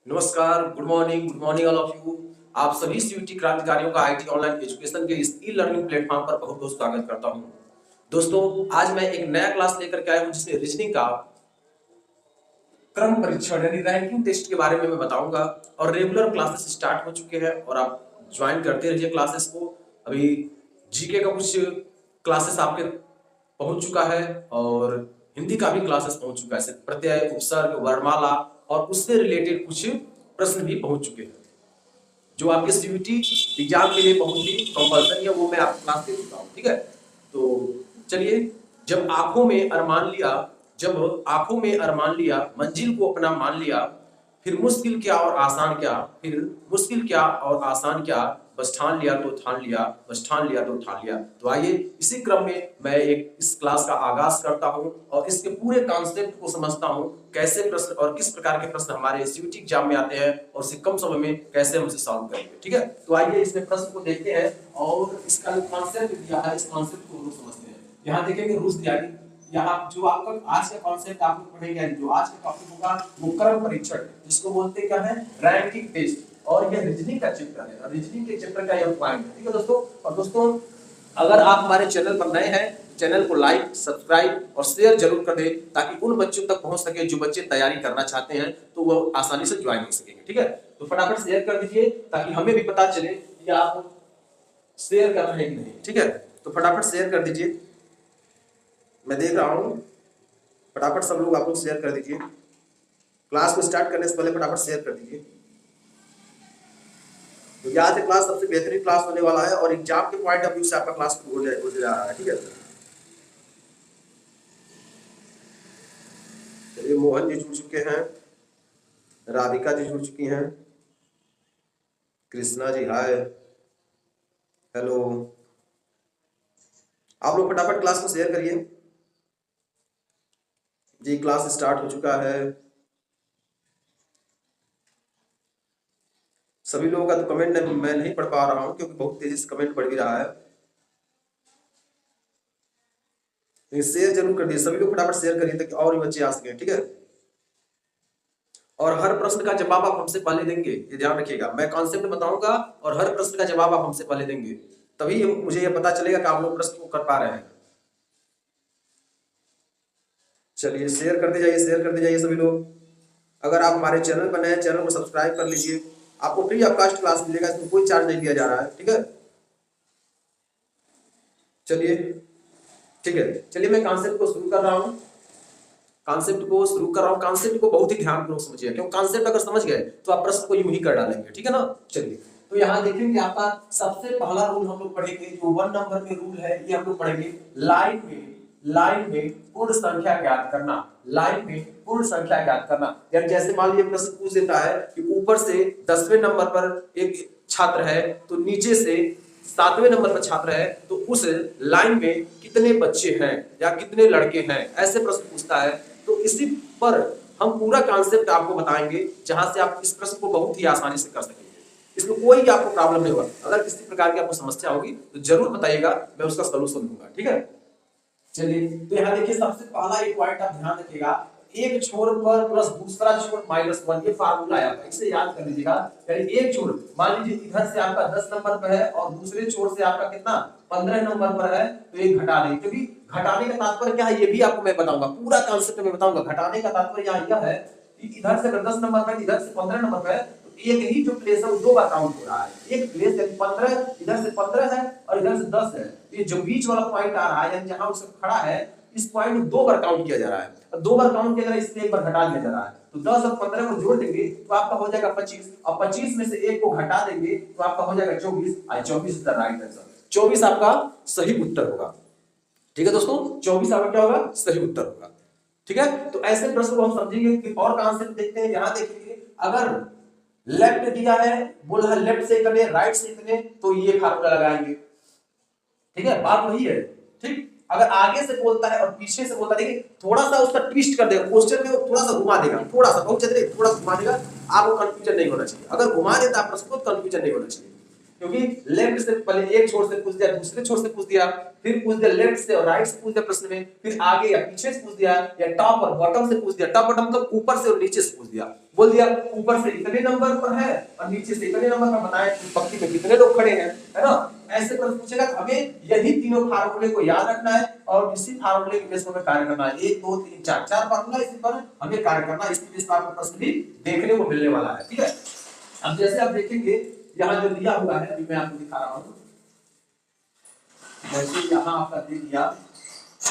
नमस्कार, good morning all of you. आप सभी सीयूटी क्रांतिकारियों का आईटी ऑनलाइन एजुकेशन के इस ई लर्निंग प्लेटफॉर्म पर बहुत बहुत स्वागत करता हूं। दोस्तों, आज मैं एक नया क्लास लेकर के आया हूं जिसमें रीजनिंग का क्रम परीक्षण यानी रैंकिंग टेस्ट के बारे में मैं बताऊंगा। और रेगुलर क्लासेस स्टार्ट हो चुके हैं और आप ज्वाइन करते रहिए क्लासेस को। अभी जीके का कुछ क्लासेस आपके पहुंच चुका है और हिंदी का भी क्लासेस पहुंच चुका है। प्रत्यय, उपसर्ग, वर्णमाला और उससे रिलेटेड कुछ प्रश्न भी पहुंच चुके हैं जो आपके सीयूटी एग्जाम के लिए बहुत ही कंपल्सरी है, वो मैं आपको क्लास दे चुका हूँ। ठीक है, तो चलिए। जब आंखों में अरमान लिया मंजिल को अपना मान लिया, फिर मुश्किल क्या और आसान क्या, फिर मुश्किल क्या और आसान क्या, बस ठान लिया तो ठान लिया, बस ठान लिया तो ठान लिया। तो आइए इसी क्रम में मैं इस क्लास का आगाज करता हूं और इसके पूरे कॉन्सेप्ट को समझता हूं, कैसे प्रश्न और किस प्रकार के प्रश्न हमारे सीयूटी एग्जाम में आते हैं और इसे कम समय में कैसे हम इसे सॉल्व करेंगे। ठीक है, तो आइए इसमें प्रश्न को देखते हैं और इसका जो कॉन्सेप्ट दिया है इस कॉन्सेप्ट को हम समझते हैं। यहाँ देखेंगे रूल्स दिया है। यहाँ जो आपका आज का कॉन्सेप्ट आप लोग पढ़ेंगे, जो आज का टॉपिक होगा वो क्रम परीक्षण, जिसको बोलते हैं क्या है, रैंकिंग टेस्ट। और यह रीजनिंग का चैप्टर है, रीजनिंग के चैप्टर का यह पॉइंट है। ठीक है दोस्तों, और दोस्तों अगर आप हमारे चैनल पर नए हैं, चैनल को लाइक, सब्सक्राइब और शेयर जरूर कर दें ताकि उन बच्चों तक पहुंच सके जो बच्चे तैयारी करना चाहते हैं, तो वो आसानी से ज्वाइन हो सकेंगे। ठीक है, तो फटाफट शेयर कर दीजिए ताकि हमें भी पता चले कि आप शेयर कर रहे हैं कि नहीं। ठीक है, तो फटाफट शेयर कर दीजिए, मैं देख रहा हूं। फटाफट सब लोग आप लोग शेयर कर दीजिए। क्लास को स्टार्ट करने से पहले फटाफट शेयर कर दीजिए। तो आज क्लास सबसे बेहतरीन क्लास होने वाला है और एग्जाम के पॉइंट ऑफ व्यू से आपका क्लास हो जा रहा है। ठीक है, चलिए, मोहन जी जुड़ चुके हैं, राधिका जी जुड़ चुकी हैं, कृष्णा जी हाय, हेलो। आप लोग फटाफट क्लास को शेयर करिए जी। क्लास स्टार्ट हो चुका है। सभी लोगों का तो कमेंट मैं नहीं पढ़ पा रहा हूं क्योंकि बहुत तेजी से कमेंट बढ़ भी रहा है। शेयर जरूर कर दिए, सभी लोग फटाफट शेयर करिए ताकि और भी बच्चे आ सके। ठीक है, और हर प्रश्न का जवाब आप हमसे पहले देंगे, ये ध्यान रखिएगा। मैं कॉन्सेप्ट बताऊंगा और हर प्रश्न का जवाब आप हमसे पहले देंगे, तभी मुझे ये पता चलेगा कि आप लोग प्रश्न को कर पा रहे हैं। चलिए, शेयर करते जाइए, शेयर करते जाइए सभी लोग। अगर आप हमारे चैनल पर नए हैं, चैनल को सब्सक्राइब कर लीजिए। आपको फ्री ऑफ कॉस्ट क्लास मिलेगा, इसमें कोई चार्ज नहीं लिया जा रहा है। ठीक है, चलिए, ठीक है, चलिए मैं कॉन्सेप्ट को शुरू कर रहा हूं। कॉन्सेप्ट को बहुत ही ध्यानपूर्वक समझिए, क्योंकि कॉन्सेप्ट अगर समझ गए तो आप प्रश्न को यूं ही कर डालेंगे। ठीक है ना। चलिए, तो यहाँ देखेंगे आपका सबसे पहला रूल हम लोग पढ़ेंगे, जो 1 नंबर में रूल है, ये हम लोग पढ़ेंगे। लाइन में पूर्ण संख्या ज्ञात करना। लाइन में पूर्ण संख्या ज्ञात करना, यानी जैसे मान लीजिए प्रश्न पूछ देता है कि ऊपर से 10वें नंबर पर एक छात्र है तो नीचे से 7वें नंबर पर छात्र है, तो उस लाइन में कितने बच्चे हैं या कितने लड़के हैं, ऐसे प्रश्न पूछता है। तो इसी पर हम पूरा कॉन्सेप्ट आपको बताएंगे, जहां से आप इस प्रश्न को बहुत ही आसानी से कर सकेंगे। इसमें कोई आपको प्रॉब्लम नहीं होगा। अगर किसी प्रकार की आपको समस्या होगी तो जरूर बताइएगा, मैं उसका सलूशन दूंगा। ठीक है, चलिए, तो यहाँ देखिए सबसे पहला एक पॉइंट आप ध्यान रखिएगा, एक छोर पर प्लस दूसरा छोर -1, ये फार्मूला है, इसे याद कर लीजिएगा। यानी एक छोर, मान लीजिए इधर से आपका 10 नंबर पर है और दूसरे छोर से आपका कितना 15 नंबर पर है, तो एक घटा दें। क्योंकि घटाने का तात्पर्य क्या है ये भी आपको मैं बताऊंगा, पूरा कॉन्सेप्ट में बताऊंगा। घटाने का तात्पर्य यहाँ यह है कि इधर से 10 नंबर पर, इधर से 15 नंबर पर, तो एक ही जो प्लेस है वो दो बार काउंट हो रहा है। एक प्लेस यानी 15, इधर से 15 है और इधर से 10 है, ये जो बीच वाला पॉइंट आ रहा है यानी जहां उससे खड़ा है, इस पॉइंट को दो बार काउंट किया जा रहा है। और दो बार काउंट किया जा रहा है, इसलिए एक बार घटा दिया जा रहा है। तो 10 और 15 को जोड़ देंगे तो आपका हो जाएगा 25, और 25 में से एक को घटा देंगे तो आपका हो जाएगा 24। 24 इज द राइट आंसर। 24 आपका सही उत्तर होगा। ठीक है दोस्तों, 24 आपका क्या होगा, सही उत्तर होगा। ठीक है, तो ऐसे प्रश्न को हम समझेंगे कि और कॉन्सेप्ट देखते हैं। यहां देखिए, अगर लेफ्ट दिया है, बोला है लेफ्ट से इतने, राइट से इतने, तो ये फार्मूला लगाएंगे। ठीक है, बात वही है। ठीक, अगर आगे से बोलता है और पीछे से बोलता है, देखिए थोड़ा सा उसका ट्विस्ट कर देगा, क्वेश्चन में थोड़ा सा घुमा देगा, थोड़ा सा, बहुत ज्यादा थोड़ा सा घुमा देगा, आपको कंफ्यूजन नहीं होना चाहिए। अगर घुमा देता है प्रश्न को, कंफ्यूजन नहीं होना चाहिए। क्योंकि लेफ्ट से पहले एक छोर से पूछ दिया, दूसरे छोर से पूछ दिया, फिर पूछ दिया लेफ्ट से और राइट से पूछ दिया प्रश्न में, फिर आगे या पीछे से पूछ दिया, या टॉप और बॉटम से पूछ दिया। टॉप बॉटम मतलब ऊपर से और नीचे से पूछ दिया, बोल दिया ऊपर से इतने नंबर पर है और नीचे से इतने नंबर पर, बताएं पंक्ति में कितने लोग खड़े हैं, है ना। ऐसे प्रश्न पूछेगा तो हमें यही तीनों फार्मूले को याद रखना है और इसी फार्मूले के बेस पर कार्य करना है। 1 2 3 4 चार फार्मूला, इसी पर हमें कार्य करना है। इसके बेस पर आपको प्रश्न भी देखने को मिलने वाला है, ठीक है। अब जैसे आप देखेंगे यहाँ जो दिया हुआ है, अभी मैं आपको दिखा रहा हूँ, जैसे यहाँ आपका दे दिया,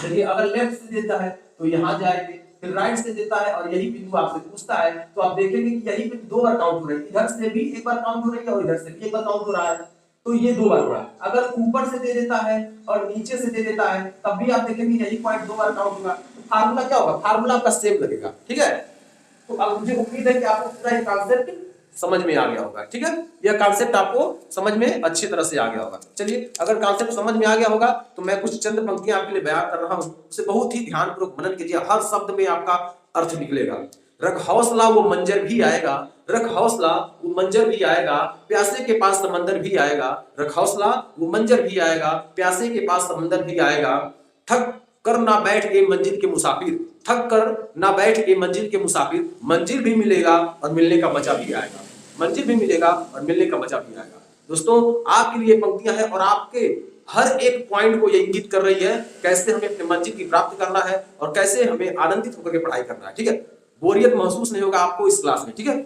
देखिए अगर लेफ्ट से देता है तो यहाँ जाएंगे, फिर राइट से देता है और यही बिंदु आपसे पूछता है, तो आप देखेंगे कि यही पे 2 बार काउंट हो रही है, इधर से भी एक बार काउंट हो रही है और इधर से भी एक बार काउंट हो रहा है, तो ये 2 बार हो रहा है। अगर ऊपर से दे देता है और नीचे से दे देता है तब भी आप देखेंगे यही पॉइंट 2 बार काउंट होगा। तो फार्मूला क्या होगा, फार्मूला आपका सेम लगेगा, ठीक है। तो अब मुझे उम्मीद है कि आपको पूरा ये कॉन्सेप्ट समझ में आ गया होगा, ठीक है। यह कॉन्सेप्ट आपको समझ में अच्छी तरह से आ गया होगा। चलिए, अगर कॉन्सेप्ट समझ में आ गया होगा तो मैं कुछ चंद पंक्तियां आपके लिए बयान कर रहा हूं, उसे बहुत ही ध्यानपूर्वक मनन कीजिए, हर शब्द में आपका अर्थ निकलेगा। रख हौसला वो मंजर भी आएगा, रख हौसला वो मंजर भी आएगा, प्यासे के पास समंदर भी आएगा, रख हौसला वो मंजर भी आएगा, प्यासे के पास समंदर भी आएगा, थक कर ना बैठ गए मंजिल के मुसाफिर, थक कर ना बैठ गए मंजिल के मुसाफिर, मंजिल भी मिलेगा और मिलने का मजा भी आएगा, मंजिल भी मिलेगा और मिलने का मजा भी आएगा। दोस्तों, आपके लिए पंक्तियां हैं और आपके हर एक पॉइंट को ये इंगित कर रही है कैसे हमें अपने मंजिल की प्राप्ति करना है और कैसे हमें आनंदित होकर के पढ़ाई करना है, ठीक है। बोरियत महसूस नहीं होगा आपको इस क्लास में, ठीक है।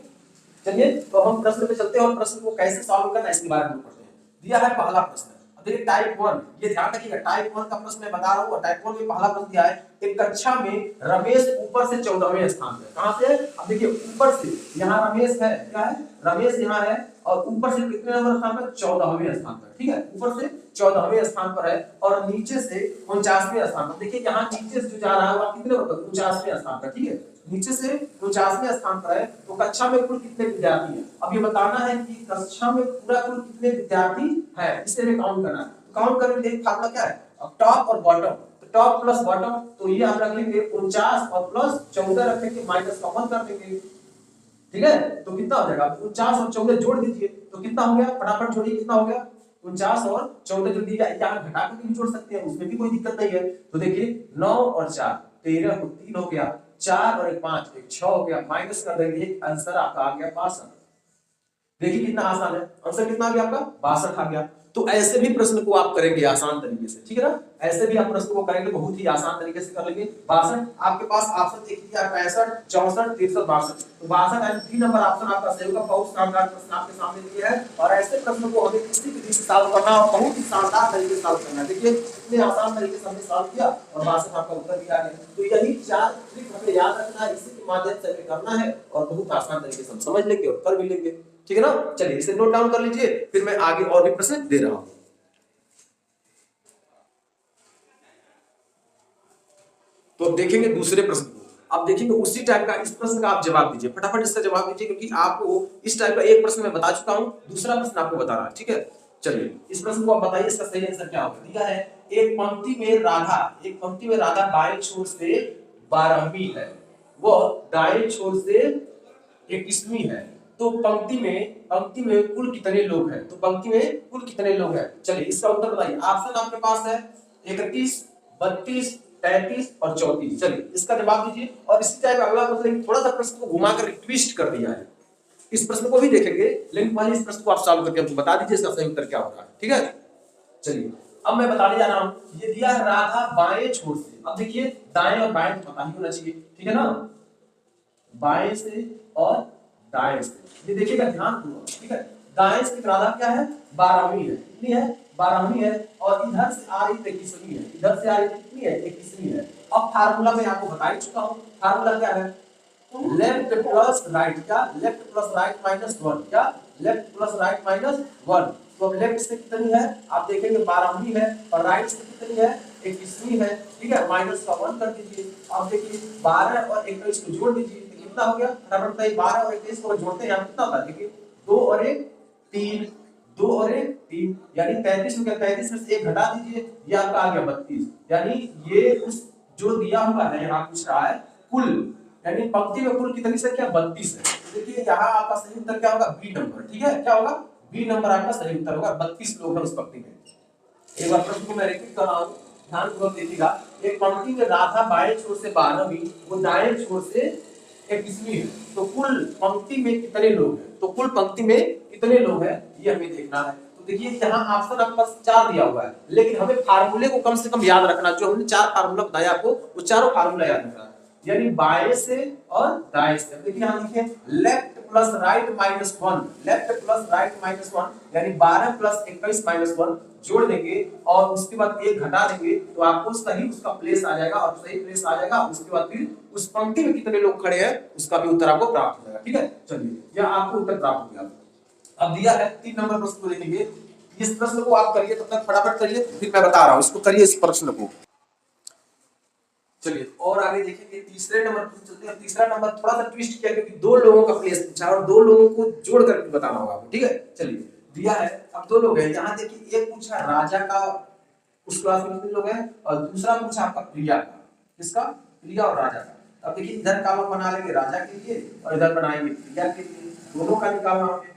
चलिए, तो हम प्रश्न पे चलते हैं और प्रश्न को कैसे सॉल्व करना है इसके बारे में पढ़ते हैं। दिया है पहला प्रश्न, देखिए टाइप 1, ये ध्यान रखिएगा, टाइप 1 का प्रश्न मैं बता रहा हूँ। टाइप 1 में पहला प्रश्न दिया है, एक कक्षा में रमेश ऊपर से 14वें स्थान पे, कहां से? अब देखिए ऊपर से, यहाँ रमेश है, क्या है, रमेश यहाँ है और ऊपर से कितने नंबर स्थान पर? 14वें स्थान पर, ठीक है। ऊपर से 14वें स्थान पर है और नीचे से 49वें स्थान पर। देखिए यहाँ नीचे से जो जा रहा है वो कितने पर? 49वें स्थान पर, ठीक है। नीचे से 49वें स्थान पर है, तो कक्षा में कुल कितने विद्यार्थी हैं? अब ये बताना है कि कक्षा में पूरा कुल कितने विद्यार्थी है, इसे हमें काउंट करना है। काउंट करने के लिए फार्मूला क्या है? अब टॉप और बॉटम, तो टॉप प्लस बॉटम, तो ये हम रखेंगे 49 और प्लस 14 रखेंगे, माइनस का 1 कर देंगे, ठीक है। तो कितना हो जाएगा? 49 और 14 जोड़ दीजिए, तो कितना हो गया? फटाफट जोड़िए, कितना हो गया? 49 और 14 जो दिया, यहाँ घटा के भी जोड़ सकते हैं, उसमें भी कोई दिक्कत नहीं है। तो देखिए 9 और 4 13 को 3 हो गया, 4 और 1 5 1 6 हो गया, माइनस कर देंगे, आंसर आपका आ गया 62। देखिए कितना आसान है, आंसर कितना आ गया आपका? 62 आ गया। तो ऐसे भी प्रश्न को आप करेंगे आसान तरीके से, ठीक है ना। ऐसे भी आप प्रश्न को करेंगे, बहुत ही आसान तरीके से कर लेंगे। 62 आपके पास ऑप्शन देख लीजिए, 65 64 63 62, तो 62 एंड 3 नंबर ऑप्शन आपका सही होगा। बहुत शानदार प्रश्न आपके सामने दिए है और ऐसे प्रश्न को हमें किसी विधि से सॉल्व करना और बहुत ही शानदार तरीके से सॉल्व करना है। देखिए कितने आसान तरीके से हमने सॉल्व किया और 62 आपका उत्तर भी आ गया। तो यही 4 ट्रिक हमें याद रखना है, इसी के माध्यम से हमें करना है और बहुत आसान तरीके से हम समझ लेंगे और कर भी लेंगे, ठीक है ना। चलिए इसे नोट डाउन कर लीजिए, फिर मैं आगे और भी प्रश्न दे रहा हूं। तो अब देखेंगे दूसरे प्रश्न को, अब देखेंगे उसी टाइप का, इस प्रश्न का आप जवाब दीजिए, फटाफट इसका जवाब दीजिए, क्योंकि आपको इस टाइप का एक प्रश्न मैं बता चुका हूं, दूसरा प्रश्न आपको बता रहा है, ठीक है। चलिए इस प्रश्न को आप बताइए, इसका सही आंसर क्या होगा। दिया है एक पंक्ति में राधा दाएं छोर से 12वीं है, वो दाएं छोर से 21वीं है, तो पंक्ति में कुल कितने लोग हैं? तो पंक्ति में कुल कितने लोग हैं? चलिए इसका उत्तर बताइए। ऑप्शन आपके पास है 31 32 33 और 34। चलिए इसका जवाब दीजिए। और इसी टाइप अगला प्रश्न, थोड़ा सा प्रश्न को घुमाकर ट्विस्ट कर दिया है, इस प्रश्न को भी देखेंगे, लेकिन पहले इस प्रश्न को आप सॉल्व करके हमको बता दीजिए इसका सही उत्तर क्या होगा, ठीक है। चलिए अब मैं बताने जा रहा हूं, ये दिया है राधा बाएं छोर से। अब देखिए दाएं और बाएं तो पता ही होना चाहिए, ठीक है ना, बाएं से और दाएं से, ये देखिएगा ध्यानपूर्वक, ठीक है। दाएं से राधा क्या है? 12वीं है, कितनी है? 12वीं है, और इधर से आ रही 21वीं है, इधर से आ रही कितनी है? 21वीं है। अब फार्मूला मैं आपको बता ही चुका हूं, फार्मूला क्या है? लेफ्ट प्लस राइट, क्या? लेफ्ट प्लस राइट माइनस 1, क्या? Left plus right minus 1। तो अब लेफ्ट से कितनी है आप देखेंगे? 12वीं है, और राइट से कितनी है? 21वीं है, ठीक है। माइनस का 1 कर दीजिए। अब देखिए 12 और 21 को जोड़ दीजिए, तो कितना हो गया? फटाफट बताइए, 12 और 21 को जोड़ते हैं, कितना होता है? देखिए 2 और 1 3, 2 और 1 3, यानी 33 हो गया। 33 में से 1 घटा दीजिए, ये आपका आ गया 32। यानी ये उस जो दिया हुआ है, यहाँ पूछ रहा है कुल, यानी पंक्ति में कुल कितनी संख्या? 32 है। देखिए यहाँ आपका सही उत्तर क्या होगा? बी नंबर, ठीक है। क्या होगा? बी नंबर आपका सही उत्तर होगा। 32 लोग हैं उस पंक्ति में। एक बार प्रश्न को मैं रिपीट कर रहा हूँ, ध्यानपूर्वक देखिएगा। एक पंक्ति में राधा बाएं छोर से 12वीं, वो दाएं छोर से 21वीं है, तो कुल पंक्ति में कितने लोग हैं? तो कुल पंक्ति में कितने लोग हैं ये हमें देखना है। तो देखिए यहाँ ऑप्शन आपके पास 4 दिया हुआ है, लेकिन हमें फार्मूले को कम से कम याद रखना। जो हमने 4 फार्मूला बताया आपको, वो चारों फार्मूला याद रखना, यानी बाएं से और दाएं से। देखिए यहाँ लिखे left plus right minus 1, left plus right minus 1, यानी 12 प्लस 21 माइनस 1 जोड़ देंगे और उसके बाद एक घटा देंगे, तो आपको सही उसका प्लेस आ जाएगा, और सही प्लेस आ जाएगा उसके बाद फिर उस पंक्ति में कितने लोग खड़े हैं उसका भी उत्तर आपको प्राप्त हो जाएगा। ठीक है, चलिए यह आपको उत्तर प्राप्त हो गया। अब दिया है 3 नंबर प्रश्न को देखेंगे। इस प्रश्न को आप करिए, तब तक फटाफट करिए, फिर मैं बता रहा हूं इसको करिए, इस प्रश्न को। चलिए और आगे देखेंगे तीसरे नंबर पर चलते हैं। तीसरा नंबर थोड़ा सा ट्विस्ट किया, क्योंकि 2 लोगों का प्लेस पूछा और 2 लोगों को जोड़ करके बताना होगा आपको। ठीक है, चलिए दिया है, अब 2 लोग हैं। यहाँ देखिए एक पूछा राजा का, उस क्लास में कितने लोग हैं, और दूसरा पूछा आपका प्रिया का। किसका? प्रिया और राजा का। अब देखिए इधर कॉलम बना लेंगे राजा के लिए और इधर बनाएंगे प्रिया के लिए, दोनों का निकालना होगा।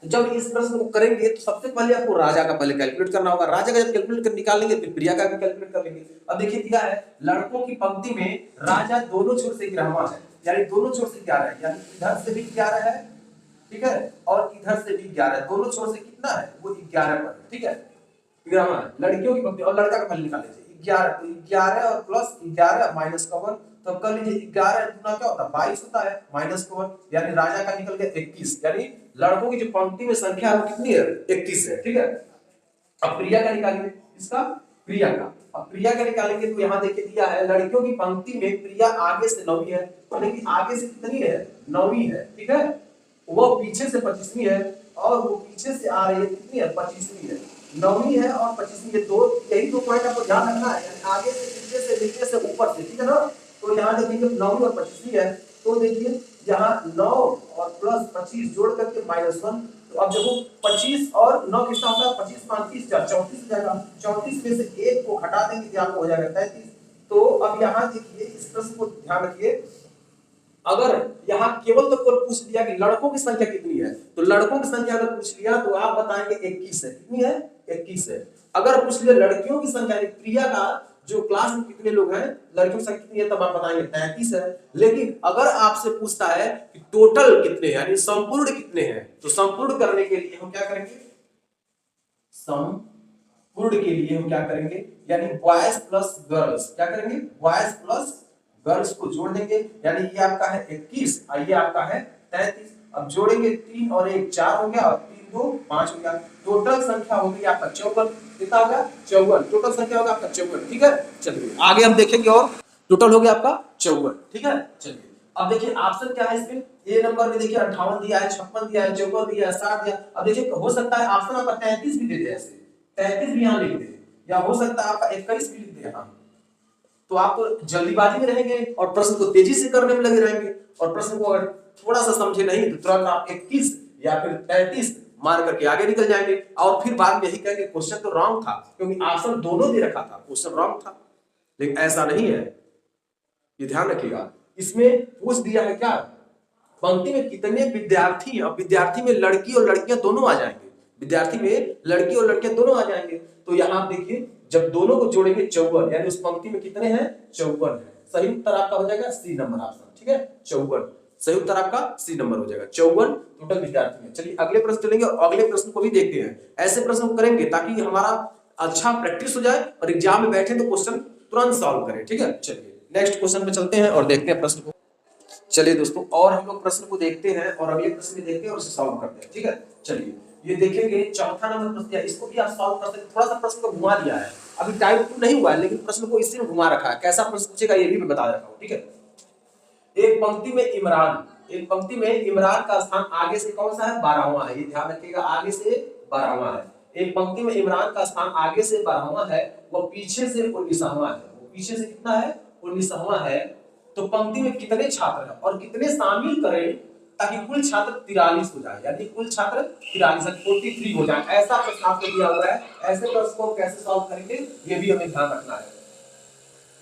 तो जब इस प्रश्न को करेंगे तो सबसे पहले आपको राजा का पहले कैलकुलेट करना होगा। राजा का जब कैलकुलेट कर निकाल लेंगे फिर प्रिया का भी कैलकुलेट कर लेंगे। अब देखिए दिया है लड़कों की पंक्ति में राजा दोनों छोर से 11वां है, यानी दोनों छोर से 11 है, यानी इधर से भी 11 है, ठीक है, और इधर से भी 11 है, दोनों छोर से कितना है वो 11 पर, ठीक है, 11वां है लड़कियों की पंक्ति। और लड़का का पहले निकाल लीजिए 11, तो 11 और प्लस 11 माइनस का 1, तो कर लीजिए 11 गुना क्या होता है 22 होता है, माइनस का 1, यानी राजा का निकल गया 21, यानी लड़कों की जो पंक्ति में संख्या है वो कितनी है 31 है। ठीक है, अब प्रिया का निकालेंगे, इसका प्रिया का। अब प्रिया का निकालेंगे तो यहाँ देखिए दिया है लड़कियों की पंक्ति में प्रिया आगे से 9वीं है, यानी कि आगे से कितनी है 9वीं है, ठीक है, वो पीछे से 25वीं है, और वो पीछे से आ रही है कितनी है 25वीं है। 9वीं है और 25वीं है, दो यही 2 पॉइंट आपको ध्यान रखना है, यानी आगे से पीछे से नीचे से ऊपर से, ठीक है ना। तो यहाँ देखिए 9वीं और 25वीं है, तो देखिए यहाँ 9 और प्लस 25 जोड़ करके -1, तो अब देखो 25 और 9 कितना होता है 25 5 30 34 हो जाएगा, 34 में से 1 को हटा देंगे तो आपको हो जाएगा 33। तो अब यहाँ देखिए इस प्रश्न को ध्यान रखिए, अगर यहाँ केवल तो पूछ दिया कि लड़कों की संख्या कितनी है, तो लड़कों की संख्या अगर पूछ लिया तो आप बताएंगे 21 है, कितनी है 21 है। अगर पूछ लिया लड़कियों की संख्या, प्रिया का जो क्लास में कितने लोग हैं, लड़कियों की संख्या कितनी है, तब आप बताएंगे 33 है। लेकिन अगर आपसे पूछता है कि टोटल कितने यानी संपूर्ण कितने हैं, तो संपूर्ण करने के लिए हम क्या करेंगे, संपूर्ण के लिए हम क्या करेंगे, यानी बॉयज प्लस गर्ल्स, क्या करेंगे बॉयज प्लस गर्ल्स को जोड़ देंगे, यानी ये आपका है 21 और ये आपका है 33। अब जोड़ेंगे 3 और 1 4 हो गया, और 3 2 5 हो गया, टोटल संख्या हो गई आपका 54। कितना होगा 54, टोटल संख्या होगा आपका 54। ठीक है, चलिए आगे हम देखेंगे, और टोटल हो गया आपका 54। ठीक है, चलिए अब देखिए ऑप्शन क्या है इसमें, ए नंबर में देखिए 58 दिया है, 56 दिया है, 54 दिया है, 60 दिया। अब देखिए हो सकता है ऑप्शन आपका 33 भी दे दे, ऐसे 33 भी यहाँ लिख दे, या हो सकता है आपका 21 भी लिख दे यहाँ, तो आप तो जल्दीबाजी में रहेंगे और प्रश्न को तेजी से करने में लगे रहेंगे, और प्रश्न को अगर थोड़ा सा समझे नहीं तो तुरंत आप 21 या फिर 33 मार करके आगे निकल जाएंगे, और फिर बाद में यही कहेंगे क्वेश्चन तो रॉन्ग था, क्योंकि ऑप्शन दोनों दे रखा था, क्वेश्चन रॉन्ग था। लेकिन ऐसा नहीं है, ये ध्यान रखिएगा। इसमें पूछ दिया है क्या, पंक्ति में कितने विद्यार्थी, अब विद्यार्थी में लड़की और लड़कियां दोनों आ जाएंगे, विद्यार्थी में लड़की और लड़कियां दोनों आ जाएंगे। तो यहाँ देखिए जब दोनों को जोड़ेंगे 54, यानी उस पंक्ति में कितने हैं 54 है। सही उत्तर आपका हो जाएगा सी नंबर ऑप्शन, ठीक है 54 सही उत्तर आपका सी नंबर हो जाएगा, 54 टोटल विद्यार्थी है। चलिए अगले प्रश्न चलेंगे और अगले प्रश्न को भी देखते हैं। ऐसे प्रश्न करेंगे ताकि हमारा अच्छा प्रैक्टिस हो जाए और एग्जाम में बैठे तो क्वेश्चन तुरंत सॉल्व करें। ठीक है, चलिए नेक्स्ट क्वेश्चन पे चलते हैं और देखते हैं प्रश्न को। चलिए दोस्तों, और हम लोग प्रश्न को देखते हैं और अगले प्रश्न में देखते हैं और उसे सॉल्व करते हैं। ठीक है, चलिए ये देखेंगे चौथा नंबर प्रश्न है, इसको भी आप सॉल्व कर सकते हैं। थोड़ा सा प्रश्न को घुमा दिया है, अभी टाइप 2 नहीं हुआ है, लेकिन प्रश्न को इसी में घुमा रखा है। कैसा प्रश्न पूछेगा ये भी मैं बता रखा हूँ। ठीक है, एक पंक्ति में इमरान का स्थान आगे से कौन सा है 12वां है, ये ध्यान रखिएगा, आगे से 12वां है। एक पंक्ति में इमरान का स्थान आगे से 12वां है, वो पीछे से 19वां है, वो पीछे से कितना है 19वां है। तो पंक्ति में कितने छात्र हैं और कितने शामिल करें ताकि कुल छात्र 43 हो जाए, यानी कुल छात्र 43 हो जाए। ऐसा प्रश्न आपको दिया हुआ है, ऐसे प्रश्न को कैसे सॉल्व करेंगे ये भी हमें ध्यान रखना है।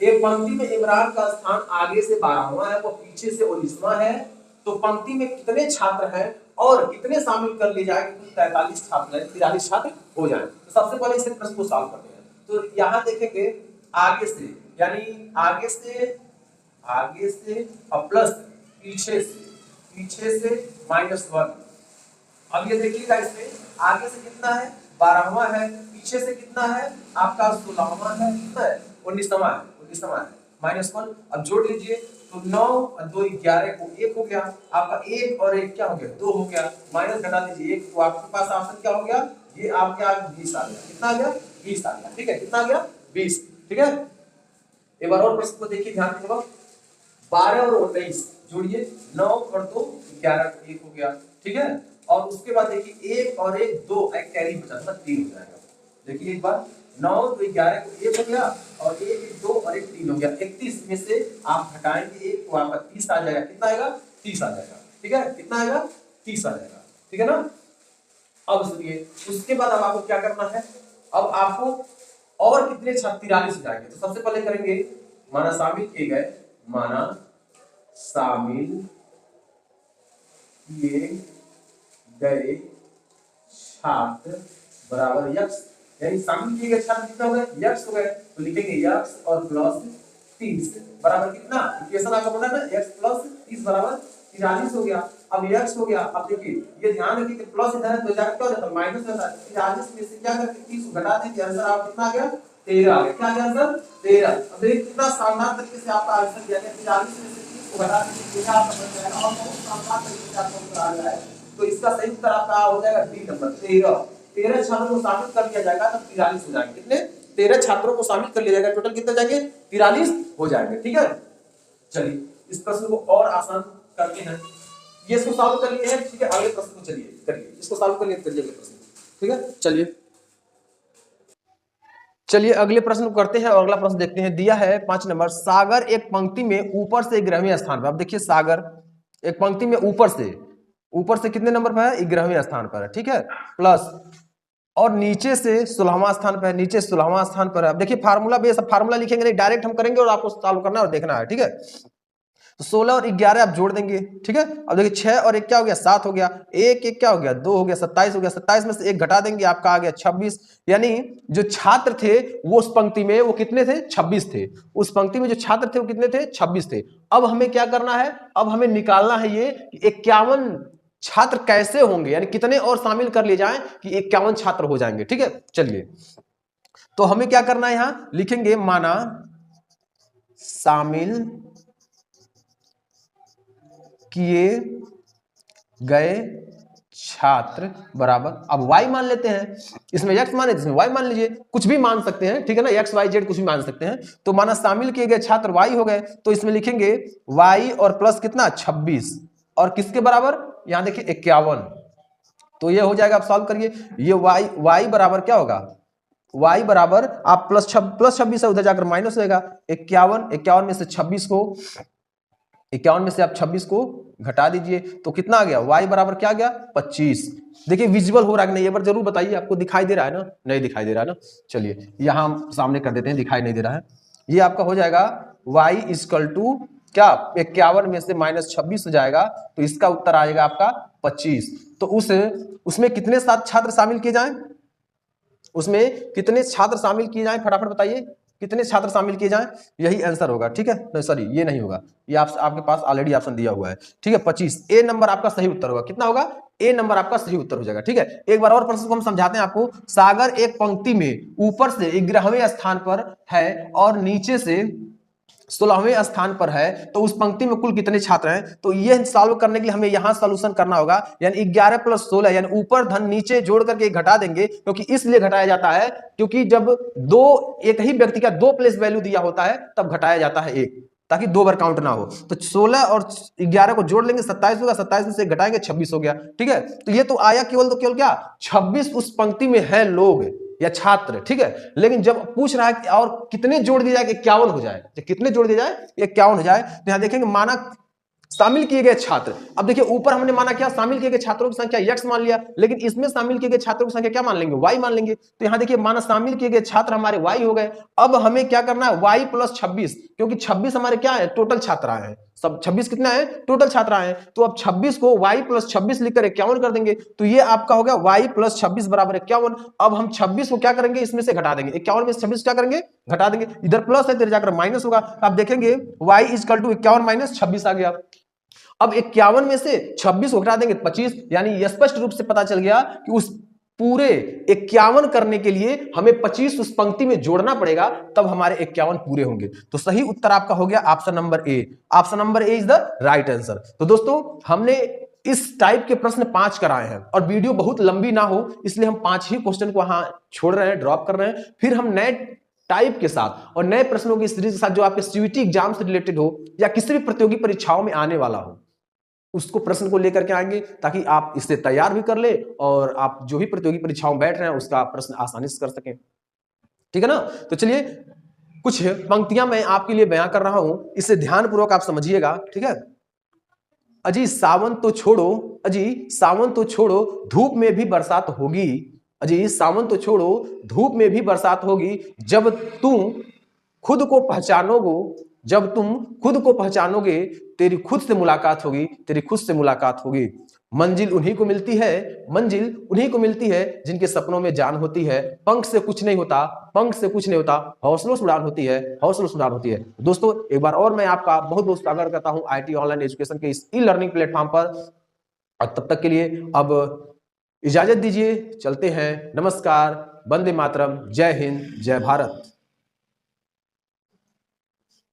एक पंक्ति में इमरान का स्थान आगे से 12वां है, वो पीछे से 19वां है, तो पंक्ति में कितने छात्र हैं और कितने शामिल कर लिए जाए, 43 छात्र 43 छात्र हो जाए। तो सबसे पहले इस प्रश्न को सॉल्व करते हैं। तो यहाँ देखेंगे आगे से, यानी आगे से और प्लस पीछे से -1। अब ये देखिएगा, इसमें आगे से कितना है 12वां है, पीछे से कितना है आपका 16वां है, कितना है 19वां है -1। अब जोड़ लीजिए तो 9 और 2 11 को 1 हो गया आपका, 1 और 1 क्या हो गया 2 हो गया, माइनस घटा दीजिए 1, तो आपके पास ऑप्शन क्या हो गया, ये आपके आ 20 आ गया। कितना आ गया 20 आ गया, ठीक है, कितना आ गया 20, ठीक है। एक बार और प्रश्न को देखिए ध्यान से, 12 और 19 जोड़िए, 9 और 2 11 1 हो गया, ठीक है। और उसके बाद देखिए 1 और 1 2, एक कैरी बचा था 3 हो जाएगा। देखिए एक बार 9 तो 11 को 1 हो गया और 1 2 और 1 3 हो गया, 31 में से आप घटाएंगे 1 तो आपका 30 आ जाएगा। कितना आएगा 30 आ जाएगा, ठीक है, कितना आएगा 30 आ जाएगा, ठीक है ना। अब सुनिए, उसके बाद अब आपको क्या करना है, अब आपको और कितने छात्र 43 हो जाएंगे। तो सबसे पहले करेंगे माना शामिल किए गए, माना शामिल किए गए छात्र बराबर यक्स, यानी शामिल किए गए छात्र कितना हो गए यक्स हो गए। तो लिखेंगे यक्स और प्लस 30 बराबर कितना, इक्वेशन आपका बना ना, यक्स प्लस 30 बराबर 43 हो गया। अब यक्स हो गया, अब देखिए ये ध्यान रखिए कि प्लस इधर है तो इधर क्या हो जाता है माइनस होता है। 43 में से क्या करके 30 को घटा दीजिए, आंसर आप कितना आ गया 13 आ गया। क्या आ गया आंसर 13। अब देखिए कितना शानदार तरीके से आपका आंसर दिया गया, 43 में से 30 को घटा दीजिए, क्या आपका बन जाएगा और बहुत शानदार तरीके से आपका उत्तर आ गया है। तो इसका सही उत्तर आपका हो जाएगा डी नंबर 13। 13 छात्रों को शामिल कर लिया जाएगा तब 43 हो जाएंगे। कितने 13 छात्रों को शामिल कर लिया जाएगा, टोटल कितने जाएंगे 43 हो जाएंगे, ठीक है। चलिए इस प्रश्न को और आसान करते हैं, ये इसको सॉल्व कर लिए हैं, ठीक है। अगले प्रश्न को चलिए करिए, इसको सॉल्व कर लिए करिए अगले प्रश्न, ठीक है। चलिए अगले प्रश्न को करते हैं और अगला प्रश्न देखते हैं। दिया है 5 नंबर, सागर एक पंक्ति में ऊपर से 11वें स्थान पर। अब देखिए सागर एक पंक्ति में ऊपर से कितने नंबर पर है 11वें स्थान पर है, ठीक है, प्लस और नीचे से 16वां स्थान पर है, नीचे 16वां स्थान पर है। अब देखिए फार्मूला बेस, फार्मूला लिखेंगे नहीं, डायरेक्ट हम करेंगे और आपको सॉल्व करना और देखना है, ठीक है। तो 16 और 11 आप जोड़ देंगे, ठीक है। अब देखिए 6 और 1 क्या हो गया 7 हो गया, 1 1 क्या हो गया 2 हो गया, 27 हो गया। 27 में से 1 घटा देंगे, आपका आ गया 26। यानी जो छात्र थे वो उस पंक्ति में वो कितने थे 26 थे, उस पंक्ति में जो छात्र थे वो कितने थे 26 थे। अब हमें क्या करना है, अब हमें निकालना है ये 51 छात्र कैसे होंगे, यानी कितने और शामिल कर लिए जाएं कि 51 छात्र हो जाएंगे, ठीक है। चलिए तो हमें क्या करना है, यहां लिखेंगे माना शामिल किए गए छात्र बराबर, अब y मान लेते हैं, इसमें x मान लेते हैं, इसमें y मान लीजिए, कुछ भी मान सकते हैं, ठीक है ना, x y z कुछ भी मान सकते हैं। तो माना शामिल किए गए छात्र y हो गए, तो इसमें लिखेंगे y और प्लस कितना 26 और किसके बराबर, यहां देखिए 51। तो ये हो जाएगा, आप सॉल्व करिए, ये y बराबर क्या होगा, y बराबर आप प्लस 26 है, उधर जाकर माइनस होगा 51 में से 26 को 51 में से आप 26 को घटा दीजिए तो कितना आ गया, y बराबर क्या आ गया 25। देखिए विजुअल हो रहा है कि नहीं, एक बार जरूर बताइए, आपको दिखाई दे रहा है ना, नहीं दिखाई दे रहा है ना। चलिए यहां हम सामने कर देते हैं, दिखाई नहीं दे रहा है। ये आपका हो जाएगा y इक्वल टू क्या 51 में से -26 हो जाएगा, तो इसका उत्तर आ जाएगा आपका 25। तो उसमें कितने छात्र शामिल किए जाएं, उसमें कितने छात्र शामिल किए जाएं, फटाफट बताइए कितने छात्र शामिल किए जाएं, यही आंसर होगा, ठीक है। नहीं सॉरी ये नहीं होगा, ये आपके पास ऑलरेडी ऑप्शन दिया हुआ है, ठीक है। 25 ए नंबर आपका सही उत्तर होगा, कितना होगा ए नंबर आपका सही उत्तर हो जाएगा, ठीक है। एक बार और प्रश्न को हम समझाते हैं आपको। सागर एक पंक्ति में ऊपर से 11वें स्थान पर है और नीचे से 16वें स्थान पर है, तो उस पंक्ति में कुल कितने छात्र हैं। तो ये सॉल्व करने के लिए हमें यहां सॉल्यूशन करना होगा, यानी 11 + 16, यानी ऊपर धन नीचे जोड़ करके घटा देंगे, क्योंकि इसलिए घटाया जाता है क्योंकि जब एक ही व्यक्ति का 2 प्लेस वैल्यू दिया होता है तब घटाया जाता है 1, ताकि 2 बार काउंट ना हो। तो 16 और 11 को जोड़ लेंगे 27 होगा, 27 में से घटाएंगे 26 हो गया, ठीक है। तो ये तो आया केवल क्या 26 उस पंक्ति में है लोग या छात्र, ठीक है। लेकिन जब पूछ रहा है कि और कितने जोड़ दिया जाए 51 हो जाए, कितने जोड़ दिया जाए 51 हो जाए, तो यहां देखेंगे माना शामिल किए गए छात्र। अब देखिए ऊपर हमने माना क्या, शामिल किए गए छात्रों की संख्या x मान लिया, लेकिन इसमें शामिल किए गए छात्रों की संख्या क्या मान लेंगे, y मान लेंगे। तो यहां देखिए माना शामिल किए गए छात्र हमारे y हो गए। अब हमें क्या करना है, y प्लस 26, क्योंकि 26 हमारे क्या है, टोटल छात्र आए हैं, सब 26 कितना है, टोटल छात्र आए हैं। तो अब 26 को y प्लस 26 लिखकर 51 कर देंगे, तो ये आपका हो गया y प्लस 26 बराबर 51। अब हम 26 को क्या करेंगे, इसमें से घटा देंगे, 51 में से 26 क्या करेंगे, घटा देंगे। इधर प्लस है, इधर जाकर माइनस होगा। आप देखेंगे y इक्वल टू 51 माइनस 26 आ गया। अब 51 में से 26 को घटा देंगे 25, यानी स्पष्ट रूप से पता चल गया कि उस पूरे 51 करने के लिए हमें 25 उस पंक्ति में जोड़ना पड़ेगा, तब हमारे 51 पूरे होंगे। तो सही उत्तर आपका हो गया option number A. Option number A is the right answer. तो दोस्तों हमने इस टाइप के प्रश्न 5 कराए हैं, और वीडियो बहुत लंबी ना हो इसलिए हम 5 ही क्वेश्चन को वहां छोड़ रहे हैं, ड्रॉप कर रहे हैं। फिर हम नए टाइप के साथ और नए प्रश्नों की सीरीज के साथ जो आपके सीयूईटी एग्जाम से रिलेटेड हो या किसी भी प्रतियोगी परीक्षाओं में आने वाला हो, उसको प्रश्न को लेकर के आएंगे, ताकि आप इससे तैयार भी कर ले और आप जो भी प्रतियोगी परीक्षाओं बैठ रहे हैं उसका प्रश्न आसानी से कर सकें। ठीक है ना। तो चलिए कुछ पंक्तियां मैं आपके लिए बयां कर रहा हूं, इसे ध्यानपूर्वक आप समझिएगा। ठीक है। अजी सावन तो छोड़ो, अजी सावन तो छोड़ो, धूप में भी बरसात होगी। अजी सावन तो छोड़ो, धूप में भी बरसात होगी, जब तुम खुद को पहचानोगे, जब तुम खुद को पहचानोगे, तेरी खुद से मुलाकात होगी, तेरी खुद से मुलाकात होगी। मंजिल उन्हीं को मिलती है, मंजिल उन्हीं को मिलती है जिनके सपनों में जान होती है। पंख से कुछ नहीं होता, पंख से कुछ नहीं होता, हौसलों से उड़ान होती है, हौसलों से उड़ान होती है। दोस्तों एक बार और मैं आपका बहुत बहुत स्वागत करता हूं आईटी ऑनलाइन एजुकेशन के इस ई लर्निंग प्लेटफॉर्म पर। और तब तक के लिए अब इजाजत दीजिए, चलते हैं। नमस्कार, वंदे मातरम, जय हिंद, जय भारत।